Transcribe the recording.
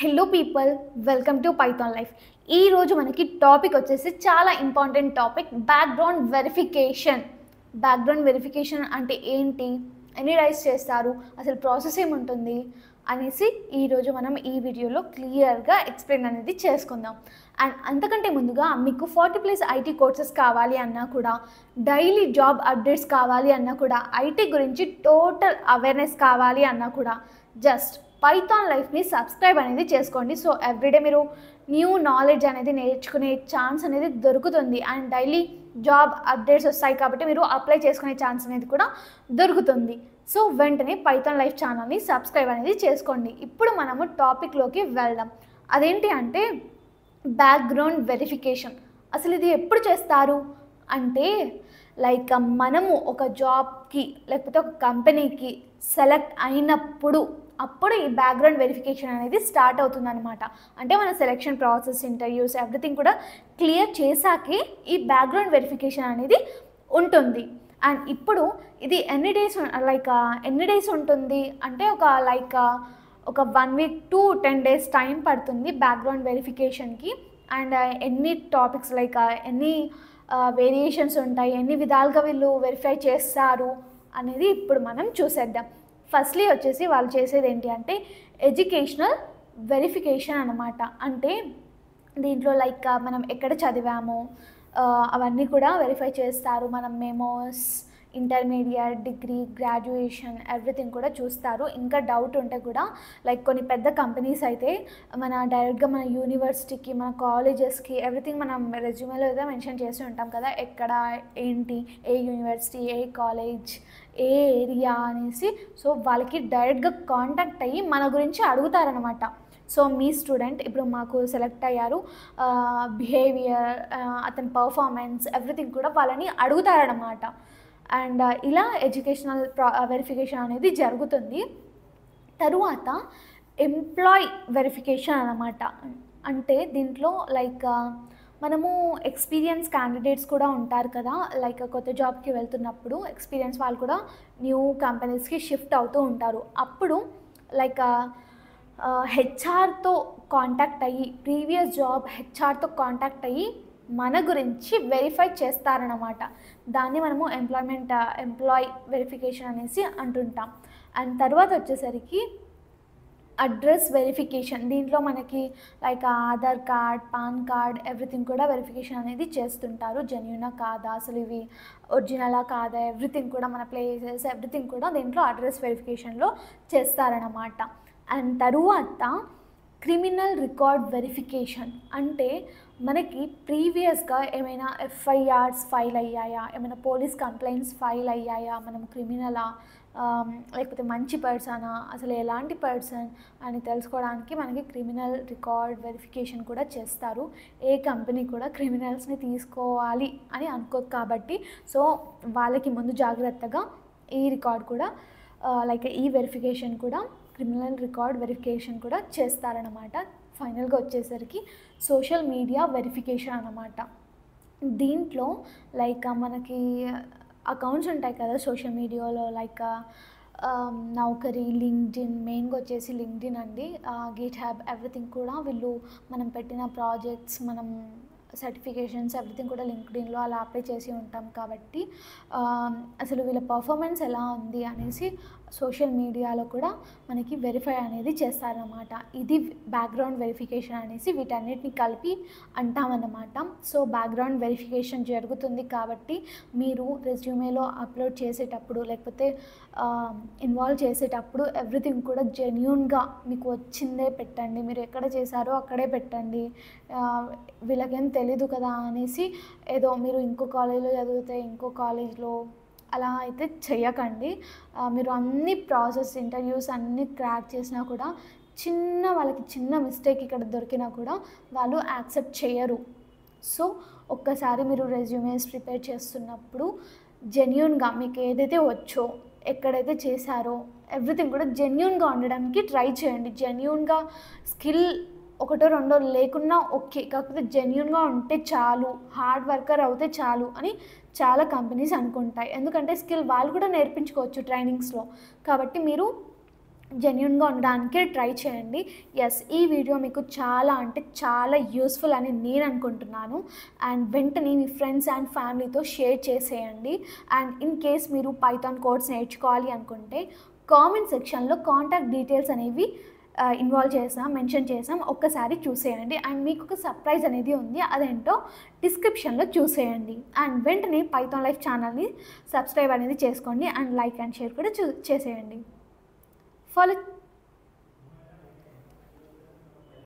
Hello people, welcome to Python life. ఈరోజు మనకి topic వచ్చేసి చాలా important topic, background verification. Background verification అంటే ఏంటి, ఎన్ని డైస్ చేస్తారు, అసలు ప్రాసెస్ ఏముంటుంది అనేసి ఈరోజు మనం ఈ వీడియోలో క్లియర్గా ఎక్స్ప్లెయిన్ అనేది చేసుకుందాం. అండ్ అంతకంటే ముందుగా మీకు 40+ ఐటీ కోర్సెస్ కావాలి అన్నా కూడా, డైలీ జాబ్ అప్డేట్స్ కావాలి అన్నా కూడా, ఐటీ గురించి టోటల్ అవేర్నెస్ కావాలి అన్నా కూడా జస్ట్ పైథాన్ లైఫ్ని సబ్స్క్రైబ్ అనేది చేసుకోండి. సో ఎవ్రీడే మీరు న్యూ నాలెడ్జ్ అనేది నేర్చుకునే ఛాన్స్ అనేది దొరుకుతుంది. అండ్ డైలీ జాబ్ అప్డేట్స్ వస్తాయి కాబట్టి మీరు అప్లై చేసుకునే ఛాన్స్ అనేది కూడా దొరుకుతుంది. సో వెంటనే పైథాన్ లైఫ్ ఛానల్ని సబ్స్క్రైబ్ అనేది చేసుకోండి. ఇప్పుడు మనము టాపిక్లోకి వెళ్దాం. అదేంటి అంటే బ్యాక్గ్రౌండ్ వెరిఫికేషన్. అసలు ఇది ఎప్పుడు చేస్తారు అంటే, లైక్ మనము ఒక జాబ్కి లేకపోతే ఒక కంపెనీకి సెలెక్ట్ అయినప్పుడు అప్పుడు ఈ బ్యాక్గ్రౌండ్ వెరిఫికేషన్ అనేది స్టార్ట్ అవుతుందన్నమాట. అంటే మన సెలెక్షన్ ప్రాసెస్, ఇంటర్వ్యూస్ ఎవ్రీథింగ్ కూడా క్లియర్ చేశాకే ఈ బ్యాక్గ్రౌండ్ వెరిఫికేషన్ అనేది ఉంటుంది. అండ్ ఇప్పుడు ఇది ఎన్ని డేస్ ఉంటుంది అంటే ఒక 1 వీక్ టు 10 డేస్ టైం పడుతుంది బ్యాక్గ్రౌండ్ వెరిఫికేషన్కి. అండ్ ఎన్ని టాపిక్స్ ఎన్ని వేరియేషన్స్ ఉంటాయి, ఎన్ని విధాలుగా వీళ్ళు వెరిఫై చేస్తారు అనేది ఇప్పుడు మనం చూసేద్దాం. ఫస్ట్లీ వచ్చేసి వాళ్ళు చేసేది ఏంటి అంటే ఎడ్యుకేషనల్ వెరిఫికేషన్ అన్నమాట. అంటే దీంట్లో మనం ఎక్కడ చదివామో అవన్నీ కూడా వెరిఫై చేస్తారు. మనం memos, intermediate, degree, graduation everything కూడా చూస్తారు. ఇంకా డౌట్ ఉంటే కూడా కొన్ని పెద్ద కంపెనీస్ అయితే డైరెక్ట్గా మన యూనివర్సిటీకి, మన కాలేజెస్కి ఎవ్రీథింగ్ మనం రెజ్యూమేలో అయితే మెన్షన్ చేసి ఉంటాం కదా, ఎక్కడ ఏంటి, ఏ యూనివర్సిటీ, ఏ కాలేజ్, ఏ ఏరియా అనేసి. సో వాళ్ళకి డైరెక్ట్గా కాంటాక్ట్ అయ్యి మన గురించి అడుగుతారనమాట. సో మీ స్టూడెంట్ ఇప్పుడు మాకు సెలెక్ట్ అయ్యారు, బిహేవియర్, అతని పర్ఫార్మెన్స్ ఎవ్రీథింగ్ కూడా వాళ్ళని అడుగుతారనమాట. అండ్ ఇలా ఎడ్యుకేషనల్ వెరిఫికేషన్ అనేది జరుగుతుంది. తరువాత ఎంప్లాయ్ వెరిఫికేషన్ అన్నమాట. అంటే దీంట్లో మనము ఎక్స్పీరియన్స్ క్యాండిడేట్స్ కూడా ఉంటారు కదా, కొత్త జాబ్కి వెళ్తున్నప్పుడు ఎక్స్పీరియన్స్ వాళ్ళు కూడా న్యూ కంపెనీస్కి షిఫ్ట్ అవుతూ ఉంటారు. అప్పుడు హెచ్ఆర్తో కాంటాక్ట్ అయ్యి, ప్రీవియస్ జాబ్ హెచ్ఆర్తో కాంటాక్ట్ అయ్యి మన గురించి వెరిఫై చేస్తారన్నమాట. దాన్ని మనము ఎంప్లాయ్ వెరిఫికేషన్ అనేసి అంటుంటాం. అండ్ తర్వాత వచ్చేసరికి అడ్రస్ వెరిఫికేషన్. దీంట్లో మనకి Aadhaar card, pan card everything కూడా వెరిఫికేషన్ అనేది చేస్తుంటారు. జెన్యూనా కాదా, అసలు ఇవి ఒరిజినలా కాదా, ఎవ్రీథింగ్ కూడా మన ప్లేసెస్ ఎవ్రీథింగ్ కూడా దీంట్లో అడ్రస్ వెరిఫికేషన్లో చేస్తారన్నమాట. అండ్ తరువాత క్రిమినల్ రికార్డ్ వెరిఫికేషన్. అంటే మనకి ప్రీవియస్గా ఏమైనా ఎఫ్ఐఆర్స్ ఫైల్ అయ్యాయా, ఏమైనా పోలీస్ కంప్లైంట్స్ ఫైల్ అయ్యాయా, మనం క్రిమినలా లేకపోతే మంచి పర్సనా, అసలు ఎలాంటి పర్సన్ అని తెలుసుకోవడానికి మనకి క్రిమినల్ రికార్డ్ వెరిఫికేషన్ కూడా చేస్తారు. ఏ కంపెనీ కూడా క్రిమినల్స్ని తీసుకోవాలి అని అనుకోదు కాబట్టి, సో వాళ్ళకి ముందు జాగ్రత్తగా ఈ రికార్డ్ కూడా ఈ వెరిఫికేషన్ కూడా, క్రిమినల్ రికార్డ్ వెరిఫికేషన్ కూడా చేస్తారనమాట. ఫైనల్గా వచ్చేసరికి సోషల్ మీడియా వెరిఫికేషన్ అన్నమాట. దీంట్లో మనకి అకౌంట్స్ ఉంటాయి కదా సోషల్ మీడియాలో, నౌకరీ, లింక్డ్ఇన్, మెయిన్గా వచ్చేసి లింక్డ్ఇన్ అండి, గిట్హబ్ ఎవ్రీథింగ్ కూడా వీళ్ళు మనం పెట్టిన ప్రాజెక్ట్స్, మనం సర్టిఫికేషన్స్ ఎవ్రీథింగ్ కూడా లింక్డ్ఇన్లో అలా అప్లై చేసి ఉంటాం కాబట్టి అసలు వీళ్ళ పర్ఫార్మెన్స్ ఎలా ఉంది అనేసి సోషల్ మీడియాలో కూడా మనకి వెరిఫై అనేది చేస్తారన్నమాట. ఇది బ్యాక్గ్రౌండ్ వెరిఫికేషన్ అనేసి వీటన్నిటిని కలిపి అంటామన్నమాట. సో బ్యాక్గ్రౌండ్ వెరిఫికేషన్ జరుగుతుంది కాబట్టి మీరు రెజ్యూమేలో అప్లోడ్ చేసేటప్పుడు లేకపోతే ఇన్వాల్వ్ చేసేటప్పుడు ఎవ్రీథింగ్ కూడా జెన్యూన్గా మీకు వచ్చిందే పెట్టండి. మీరు ఎక్కడ చేశారో అక్కడే పెట్టండి. వీళ్ళకేం తెలీదు కదా అనేసి ఏదో మీరు ఇంకో కాలేజ్లో చదివితే ఇంకో కాలేజ్లో అలా అయితే చెయ్యకండి. మీరు అన్ని ప్రాసెస్, ఇంటర్వ్యూస్ అన్నీ క్రాక్ చేసినా కూడా వాళ్ళకి చిన్న మిస్టేక్ ఇక్కడ దొరికినా కూడా వాళ్ళు యాక్సెప్ట్ చేయరు. సో ఒక్కసారి మీరు రెజ్యూమేస్ ప్రిపేర్ చేస్తున్నప్పుడు జెన్యూన్గా మీకు ఏదైతే వచ్చో, ఎక్కడైతే చేశారో ఎవ్రీథింగ్ కూడా జెన్యూన్గా ఉండడానికి ట్రై చేయండి. జెన్యూన్గా స్కిల్ ఒకటో రెండో లేకున్నా ఓకే, కాకపోతే జెన్యూన్గా ఉంటే చాలు, హార్డ్ వర్కర్ అవుతే చాలు అని చాలా కంపెనీస్ అనుకుంటాయి. ఎందుకంటే స్కిల్ వాళ్ళు కూడా నేర్పించుకోవచ్చు ట్రైనింగ్స్లో. కాబట్టి మీరు జెన్యూన్గా ఉండడానికి ట్రై చేయండి. ఎస్, ఈ వీడియో మీకు చాలా అంటే చాలా యూస్ఫుల్ అని నేను అనుకుంటున్నాను. అండ్ వెంటనే మీ ఫ్రెండ్స్ అండ్ ఫ్యామిలీతో షేర్ చేసేయండి. అండ్ ఇన్ కేస్ మీరు పైథాన్ కోడ్స్ నేర్చుకోవాలి అనుకుంటే కామెంట్ సెక్షన్లో కాంటాక్ట్ డీటెయిల్స్ అనేవి మెన్షన్ చేసాం, ఒక్కసారి చూసేయండి. అండ్ మీకు ఒక సర్ప్రైజ్ అనేది ఉంది, అదేంటో డిస్క్రిప్షన్లో చూసేయండి. అండ్ వెంటనే పైథాన్ లైఫ్ ఛానల్ని సబ్స్క్రైబ్ అనేది చేసుకోండి. అండ్ లైక్ అండ్ షేర్ కూడా చేసేయండి. Follow